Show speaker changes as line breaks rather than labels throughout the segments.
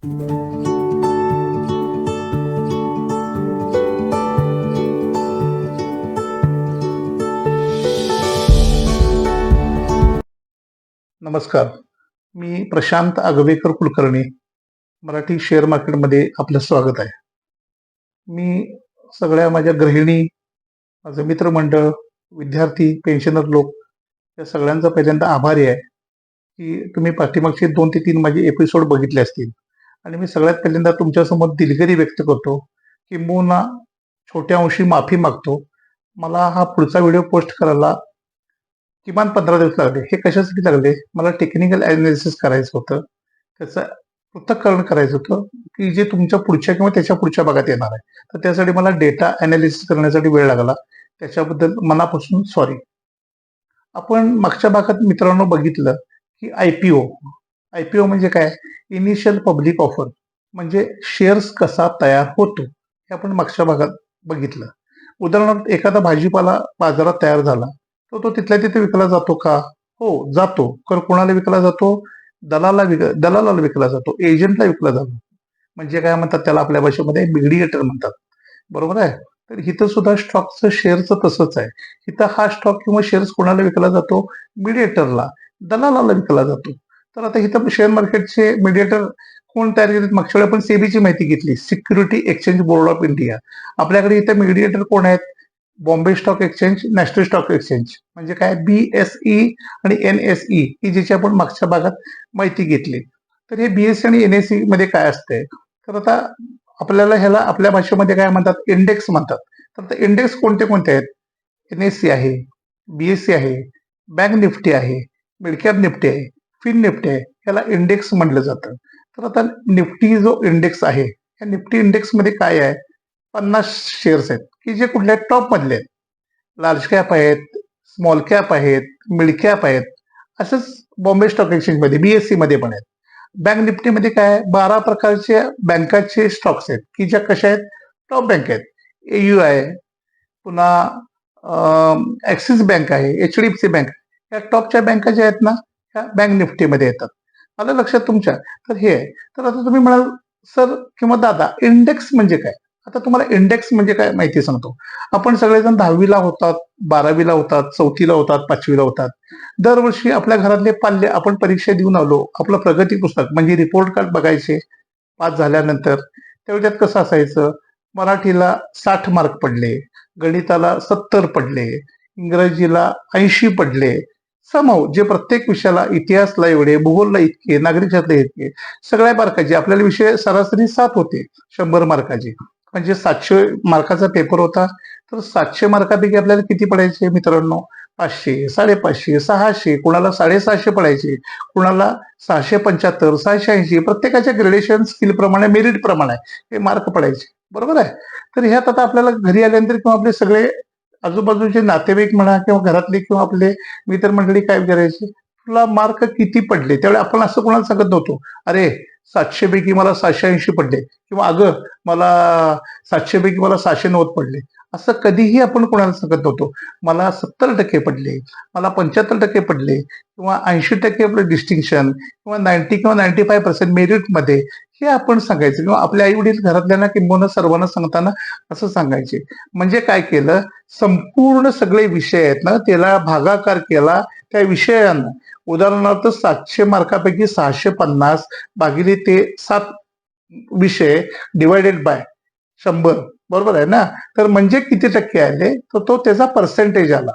नमस्कार. मी प्रशांत आगवेकर कुलकर्णी. मराठी शेअर मार्केटमध्ये आपलं स्वागत आहे. मी सगळ्या माझ्या गृहिणी, माझं मित्रमंडळ, विद्यार्थी, पेन्शनर लोक या सगळ्यांचा पहिल्यांदा आभारी आहे, की तुम्ही पाठीमागचे 2 ते 3 माझे एपिसोड बघितले असतील. आणि मी सगळ्यात पहिल्यांदा तुमच्यासमोर दिलगिरी व्यक्त करतो, किंबहुना छोट्या अंशी माफी मागतो. मला हा पुढचा व्हिडिओ पोस्ट करायला किमान 15 दिवस लागले. हे कशासाठी लागले? मला टेक्निकल अनालिसिस करायचं होतं. त्याचं पृथक्करण करायचं होतं, की जे तुमच्या पुढच्या किंवा त्याच्या पुढच्या भागात येणार आहे. तर त्यासाठी मला डेटा अनालिसिस करण्यासाठी वेळ लागला. त्याच्याबद्दल मनापासून सॉरी. आपण मागच्या भागात मित्रांनो बघितलं, की आयपीओ म्हणजे काय? Initial public offer. म्हणजे शेअर्स कसा तयार होतो, हे आपण मागच्या भागात बघितलं. उदाहरणार्थ एखादा भाजीपाला बाजारात तयार झाला, तर तो तिथल्या तिथे विकला जातो का? हो, जातो. तर कोणाला विकला जातो? दलालाला विकला जातो, एजंटला विकला जातो. म्हणजे काय म्हणतात त्याला आपल्या भाषेमध्ये? मीडिएटर म्हणतात. बरोबर आहे? तर इथं सुद्धा स्टॉकचं शेअरचं तसंच आहे. इथं हा स्टॉक किंवा शेअर्स कोणाला विकला जातो? मीडिएटरला, दलालाला विकला जातो. तर आता इथं शेअर मार्केटचे मीडिएटर कोण तयार केलेत? मागच्या वेळी आपण सेबीची माहिती घेतली, security exchange board of India. आपल्याकडे इथे मीडिएटर कोण आहेत? Bombay stock exchange, national stock exchange. म्हणजे काय? BSE आणि NSE ही ज्याची आपण मागच्या भागात माहिती घेतली. तर हे BSE आणि NSE मध्ये काय असतंय? तर आता आपल्याला ह्याला आपल्या भाषेमध्ये काय म्हणतात? इंडेक्स म्हणतात. तर आता इंडेक्स कोणते कोणते आहेत? NSE आहे, BSE आहे, बँक निफ्टी आहे, मिड कॅप निफ्टी आहे, फिन निफ्टी आहे. ह्याला इंडेक्स म्हटलं जातं. तर आता निफ्टी जो इंडेक्स आहे, या निफ्टी इंडेक्स मध्ये काय आहे? 50 शेअर्स आहेत, की जे कुठल्या टॉप मधले आहेत. लार्ज कॅप आहेत, स्मॉल कॅप आहेत, मिड कॅप आहेत. असंच बॉम्बे स्टॉक एक्सचेंज मध्ये, BSE मध्ये पण आहेत. बँक निफ्टीमध्ये काय आहे? 12 प्रकारच्या बँकाचे स्टॉक्स आहेत, की ज्या कशा आहेत? टॉप बँक आहेत. AU आहे, पुन्हा ऍक्सिस बँक आहे, HDFC बँक. या टॉपच्या बँका ज्या आहेत ना, ह्या बँक निफ्टीमध्ये येतात. आलं लक्षात तुमच्या? तर हे आहे. तर आता तुम्ही म्हणाल, सर किंवा दादा, इंडेक्स म्हणजे काय? आता तुम्हाला इंडेक्स म्हणजे काय माहिती सांगतो. आपण सगळेजण 10वीला होतात, 12वीला होतात, 4थीला होतात, 5वीला होतात. दरवर्षी आपल्या घरातले पाल्य आपण परीक्षा देऊन आलो. आपलं प्रगती पुस्तक म्हणजे रिपोर्ट कार्ड बघायचे पास झाल्यानंतर. त्यावेळी त्यात कसं असायचं? मराठीला 60 मार्क पडले, गणिताला 70 पडले, इंग्रजीला 80 पडले. समहाऊ जे प्रत्येक विषयाला, इतिहासला एवढे, भूगोलला इतके, नागरिकशास्त्र इतके, सगळ्या मार्काचे आपल्याला विषय सरासरी 7 होते, 100 मार्काचे. म्हणजे 700 मार्काचा पेपर होता. तर 700 मार्कापैकी आपल्याला किती पडायचे मित्रांनो? 500, 550, 600, कुणाला 650 पडायचे, कुणाला 675, 680. प्रत्येकाच्या ग्रेडेशन स्किल प्रमाणे, मेरिट प्रमाणे हे मार्क पडायचे. बरोबर आहे? तर ह्यात आता आपल्याला घरी आल्यानंतर किंवा आपले सगळे आजूबाजूचे नातेवाईक म्हणा किंवा घरातले किंवा आपले मित्रमंडळी काय विचारायचे? तुला मार्क किती पडले? त्यावेळी आपण असं कोणाला सांगत नव्हतो, अरे 700 पैकी मला 780 पडले, किंवा अगं मला 700 पैकी मला 690 पडले. असं कधीही आपण कोणाला सांगत नव्हतो. मला 70% पडले, मला 75% पडले, किंवा 80% आपलं डिस्टिंक्शन, किंवा 90 किंवा 95% मेरिटमध्ये, हे आपण सांगायचं. किंवा आपले आई वडील घरातल्यांना किंबहुना सर्वांना सांगताना असं सांगायचे. म्हणजे काय केलं? संपूर्ण सगळे विषय आहेत ना, त्याला भागाकार केला त्या विषयांना. उदाहरणार्थ 700 मार्कापैकी 650 भागिले ते 7 विषय डिवायडेड बाय 100. बरोबर आहे ना? तर म्हणजे किती टक्के आले? तर तो त्याचा पर्सेंटेज आला.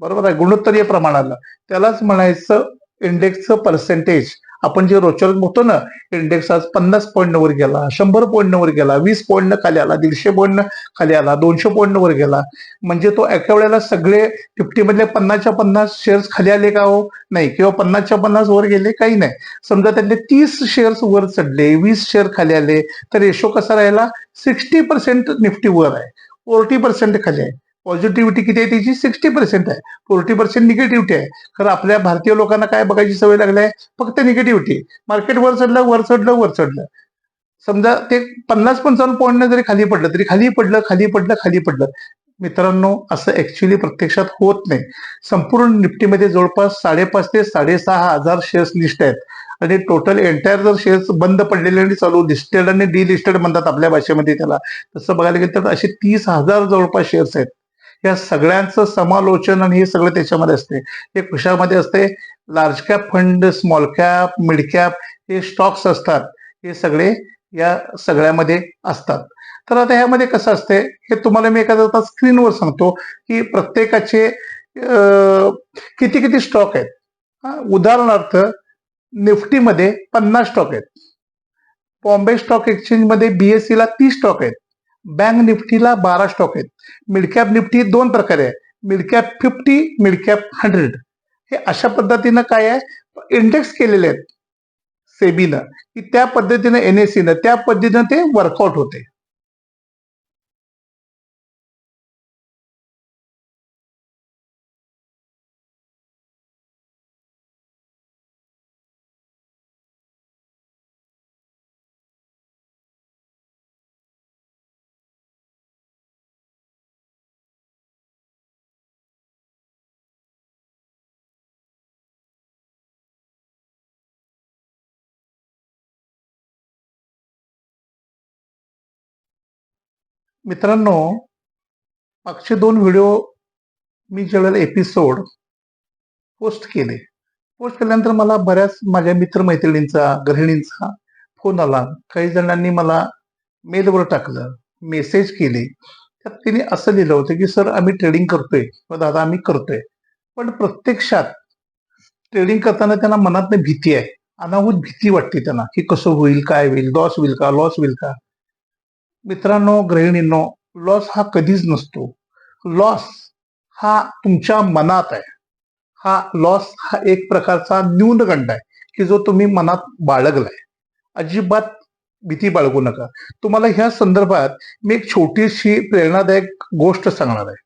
बरोबर आहे? गुणोत्तरीय प्रमाण आलं. त्यालाच म्हणायचं इंडेक्सचं पर्सेंटेज. आपण जे रोजच्या रोज बघतो ना, इंडेक्स आज 50 पॉईंट वर गेला, 100 पॉईंट वर गेला, 20 पॉईंट खाली आला, 150 पॉईंट खाली आला, 200 पॉईंट वर गेला. म्हणजे तो एका वेळेला सगळे 50 मधले 50च्या 50 शेअर्स खाली आले का? हो नाही. किंवा 50च्या 50 वर गेले? काही नाही. समजा त्यातले 30 शेअर्स वर चढले, 20 शेअर खाली आले, तर रेशो कसा राहिला? 60% निफ्टी वर आहे, 40% खाली आहे. पॉझिटिव्हिटी किती आहे त्याची? 60% आहे, 40% निगेटिव्हिटी आहे. खरं आपल्या भारतीय लोकांना काय बघायची सवय लागली आहे? फक्त निगेटिव्हिटी. मार्केट वर चढलं, वर चढलं, वर चढलं. समजा ते 50-55 पॉईंट जरी खाली पडलं, तरी खाली पडलं, खाली पडलं, खाली पडलं. मित्रांनो, असं ऍक्च्युली प्रत्यक्षात होत नाही. संपूर्ण निफ्टीमध्ये जवळपास 5.5 ते 6,500 शेअर्स लिस्ट आहेत आणि टोटल एंटायर जर शेअर्स बंद पडलेले आणि चालू लिस्टेड आणि डिलिस्टेड म्हणतात आपल्या भाषेमध्ये त्याला, तसं बघायला गेलं तर असे 30,000 जवळपास शेअर्स आहेत. या सगळ्यांचं समालोचन आणि हे सगळं त्याच्यामध्ये असते. हे कशामध्ये असते? Large cap fund, small cap, mid cap हे स्टॉक्स असतात. हे सगळे या सगळ्यामध्ये असतात. तर आता ह्यामध्ये कसं असते, हे तुम्हाला मी एखादा स्क्रीनवर सांगतो की प्रत्येकाचे किती किती स्टॉक आहेत. उदाहरणार्थ निफ्टीमध्ये 50 स्टॉक आहेत. बॉम्बे स्टॉक एक्सचेंज मध्ये BSE ला 30 स्टॉक आहेत. बँक निफ्टीला 12 स्टॉक आहेत. मिड कॅप निफ्टी दोन प्रकारे आहे, मिड कॅप 50, मिड कॅप 100. हे अशा पद्धतीनं काय आहे, इंडेक्स केलेले आहेत सेबीनं, की त्या पद्धतीनं NSE त्या पद्धतीनं ते वर्कआउट होते. मित्रांनो, मागचे 2 व्हिडिओ मी ज्यावेळेला एपिसोड पोस्ट केले, पोस्ट केल्यानंतर मला बऱ्याच माझ्या मित्रमैत्रिणींचा, गृहिणींचा फोन आला. काही जणांनी मला मेलवर टाकलं, मेसेज केले. त्यात तिने असं लिहिलं होतं की सर आम्ही ट्रेडिंग करतोय किंवा दादा आम्ही करतोय, पण प्रत्यक्षात ट्रेडिंग करताना त्यांना मनात भीती आहे, अनाहूत भीती वाटते त्यांना की कसं होईल, काय होईल, लॉस होईल का, लॉस होईल का. मित्रांनो, गृहिणींनो, लॉस हा कधीच नसतो. लॉस हा तुमच्या मनात आहे. हा लॉस हा एक प्रकारचा न्यूनगंड आहे की जो तुम्ही मनात बाळगलाय. अजिबात भीती बाळगू नका. तुम्हाला ह्या संदर्भात मी एक छोटीशी प्रेरणादायक गोष्ट सांगणार आहे.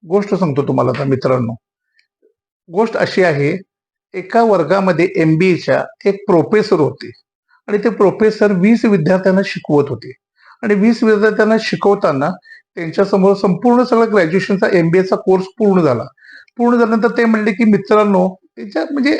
गोष्ट सांगतो तुम्हाला आता मित्रांनो. गोष्ट अशी आहे, एका वर्गामध्ये MBAच्या एक प्रोफेसर होते आणि ते प्रोफेसर 20 विद्यार्थ्यांना शिकवत होते आणि 20 विद्यार्थ्यांना शिकवताना त्यांच्यासमोर संपूर्ण सगळं ग्रॅज्युएशनचा MBAचा कोर्स पूर्ण झाला. पूर्ण झाल्यानंतर ते म्हणले की मित्रांनो, त्यांच्या म्हणजे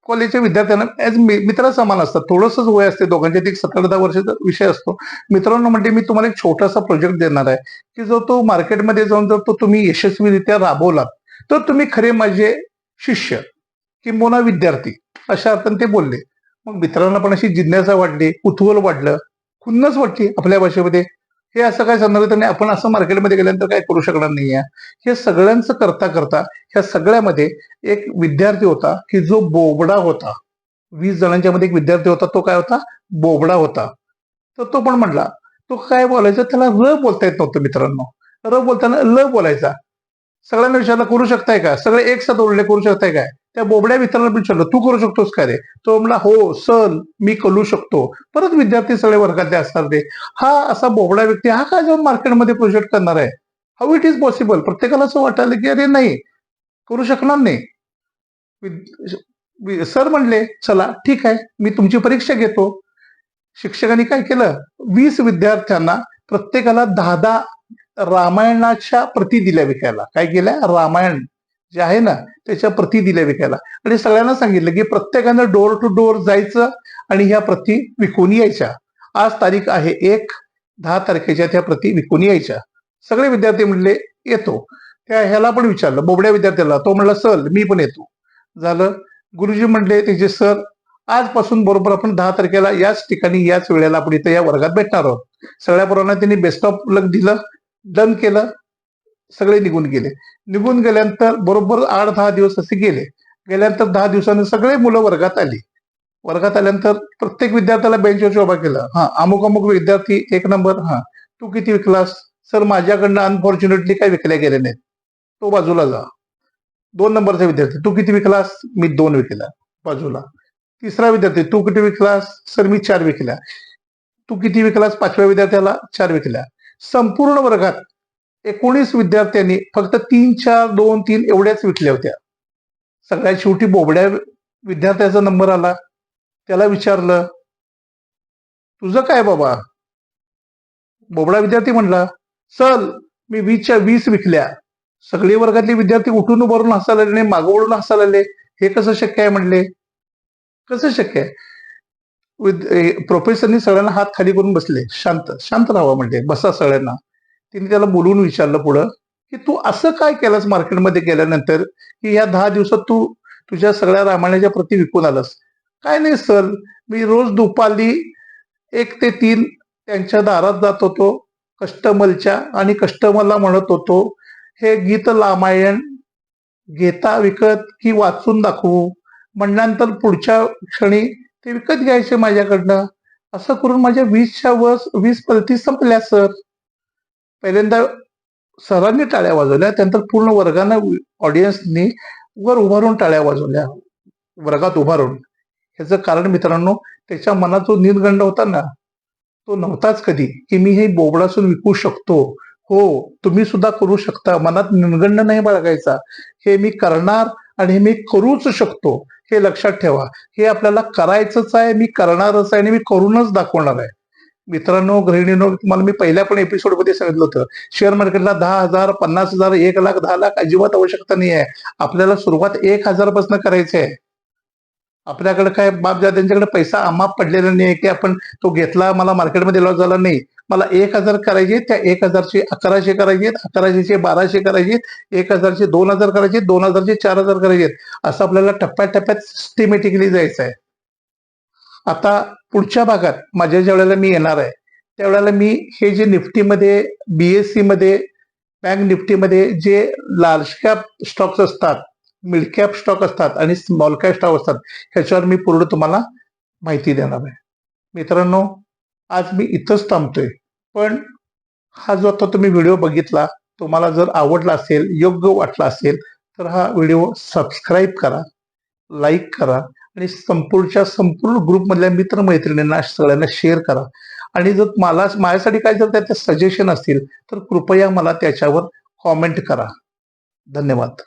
कॉलेजच्या विद्यार्थ्यांना ऍज मित्र समान असतात, थोडंसंच वय असते दोघांच्यात, एक 17-10 वर्षाचा विषय असतो. मित्रांनो म्हणते, मी तुम्हाला एक छोटासा प्रोजेक्ट देणार आहे की जो तो मार्केटमध्ये जाऊन जर तो तुम्ही यशस्वीरित्या राबवलात तर तुम्ही खरे माझे शिष्य किंबहुना विद्यार्थी, अशा अर्थाने ते बोलले. मग मित्रांना पण अशी जिज्ञासा वाटली, कुतूहल वाटलं, खुन्नस वाटली आपल्या भाषेमध्ये. हे असं काय सांगणार तर नाही, आपण असं मार्केटमध्ये गेल्यानंतर काय करू शकणार नाहीये. हे सगळ्यांचं करता करता ह्या सगळ्यामध्ये एक विद्यार्थी होता की जो बोबडा होता. 20 जणांच्या मध्ये एक विद्यार्थी होता, तो काय होता, बोबडा होता. तर तो पण म्हणला, तो काय बोलायचा, त्याला र बोलता येत नव्हतं मित्रांनो. र बोलताना ल बोलायचा. सगळ्यांना विचारलं, करू शकताय का, सगळे एक साथ ओरडले, करू शकताय काय. त्या बोबड्या मित्राला विचारलं, तू करू शकतोस का रे. तो म्हणला, हो सर मी करू शकतो. परत विद्यार्थी सगळे वर्गातले असणार ते, हा असा बोबडा व्यक्ती हा काय जाऊन मार्केटमध्ये प्रोजेक्ट करणार आहे. How it is possible. प्रत्येकाला असं वाटायला की अरे नाही, करू शकणार नाही. सर म्हणले, चला ठीक आहे, मी तुमची परीक्षा घेतो. शिक्षकांनी काय केलं, 20 विद्यार्थ्यांना प्रत्येकाला 10-10 रामायणाच्या प्रती दिल्या विकायला. काय केल्या, रामायण जे आहे ना त्याच्या प्रती दिल्या विकायला आणि सगळ्यांना सांगितलं की प्रत्येकानं डोर टू डोर जायचं आणि ह्या प्रती विकून यायच्या. आज तारीख आहे 10 तारखेच्या त्या प्रती विकून यायच्या. सगळे विद्यार्थी म्हणले येतो. त्या ह्याला पण विचारलं, बोबड्या विद्यार्थ्याला, तो म्हणला सर मी पण येतो. झालं. गुरुजी म्हणले त्याचे, सर आजपासून बरोबर आपण 10 तारखेला याच ठिकाणी याच वेळेला आपण इथं या वर्गात भेटणार आहोत. सगळ्या पोरांना त्यांनी बेस्ट ऑफ लक दिलं, डन केलं. सगळे निघून गेले. निघून गेल्यानंतर बरोबर 8-10 दिवस असे गेले. गेल्यानंतर 10 दिवसांनी सगळे मुलं वर्गात आली. वर्गात आल्यानंतर प्रत्येक विद्यार्थ्याला बेंचवर उभा केलं. हा, अमुक अमुक विद्यार्थी 1 नंबर, हा तू किती विकलास. सर माझ्याकडनं अनफॉर्च्युनेटली काय विकल्या गेले नाहीत. तो बाजूला जा. 2 नंबरचा विद्यार्थी, तू किती विकलास. मी 2 विकला, बाजूला. तिसरा विद्यार्थी, तू किती विकलास. सर मी 4 विकल्या. तू किती विकलास. 5व्या विद्यार्थ्याला 4 विकल्या. संपूर्ण वर्गात 19 विद्यार्थ्यांनी फक्त 3-4, 2-3 एवढ्याच विकल्या होत्या. सगळ्यात शेवटी बोबड्या विद्यार्थ्याचा नंबर आला. त्याला विचारलं, तुझं काय बाबा. बोबडा विद्यार्थी म्हणला, सर मी 20च्या 20 विकल्या. सगळे वर्गातले विद्यार्थी उठून उभारून हसायला लागले, मागं वळून हसायला लागले. हे कसं शक्य आहे म्हणले? कसं शक्य आहे? प्रोफेसरनी सगळ्यांना हात खाली करून बसले. शांत शांत राहावा म्हणले, बसा सगळ्यांना. तिने त्याला बोलवून विचारलं पुढं, की तू असं काय केलंस मार्केटमध्ये गेल्यानंतर, की या 10 दिवसात तू तुझ्या सगळ्या रामायणाच्या प्रती विकून आलास? काय नाही सर, मी रोज दुपारी 1 ते 3 त्यांच्या दारात जात होतो कस्टमरच्या आणि कस्टमरला म्हणत होतो, हे गीत रामायण घेता विकत की वाचून दाखवू? म्हणल्यानंतर पुढच्या क्षणी ते विकत घ्यायचे माझ्याकडनं. असं करून माझ्या 20च्या 20 पलती संपल्या सर. पहिल्यांदा सरांनी टाळ्या वाजवल्या, त्यानंतर पूर्ण वर्गानं ऑडियन्सनी वर उभारून टाळ्या वाजवल्या, वर्गात उभारून. ह्याचं कारण मित्रांनो, त्याच्या मनात जो नीलगंड होता ना, तो नव्हताच कधी, की मी हे बोबडासून विकू शकतो. हो, तुम्ही सुद्धा करू शकता. मनात नीलगंड नाही बाळगायचा. हे मी करणार आणि हे मी करूच शकतो, हे लक्षात ठेवा. हे आपल्याला करायचंच आहे, मी करणारच आहे आणि मी करूनच दाखवणार आहे. मित्रांनो, गृहिणींनो, तुम्हाला मी पहिल्या पण एपिसोडमध्ये सांगितलं होतं, शेअर मार्केटला 10,000, 50,000, 1,00,000, 10,00,000 अजिबात आवश्यकता नाही आहे. आपल्याला सुरुवात 1,000 पासून करायची आहे. आपल्याकडे काय बापदाद्यांच्याकडे पैसा अमाप पडलेला नाही, की आपण तो घेतला, मला मार्केटमध्ये लॉस झाला नाही. मला 1,000 करायचे, त्या 1,000चे 1,100 करायचे, 1,100चे 1,200 करायचे, 1,000चे 2,000 करायचे, 2,000चे 4,000 करायचे. असं आपल्याला टप्प्याटप्प्यात सिस्टमॅटिकली जायचं आहे. आता पुढच्या भागात माझ्या ज्या वेळेला मी येणार आहे, त्यावेळेला मी हे जे निफ्टीमध्ये, BSE मध्ये, बँक निफ्टीमध्ये जे लार्ज कॅप स्टॉक्स असतात, मिड कॅप स्टॉक असतात आणि स्मॉल कॅप स्टॉक असतात, ह्याच्यावर मी पूर्ण तुम्हाला माहिती देणार आहे. मित्रांनो, आज मी इथंच थांबतोय. पण हा जो आता तुम्ही व्हिडिओ बघितला, तुम्हाला जर आवडला असेल, योग्य वाटला असेल, तर हा व्हिडिओ सबस्क्राईब करा, लाईक करा आणि संपूर्ण ग्रुपमधल्या मित्रमैत्रिणींना सगळ्यांना शेअर करा. आणि जर माझ्यासाठी काय जर त्याचे सजेशन असतील, तर कृपया मला त्याच्यावर कॉमेंट करा. धन्यवाद.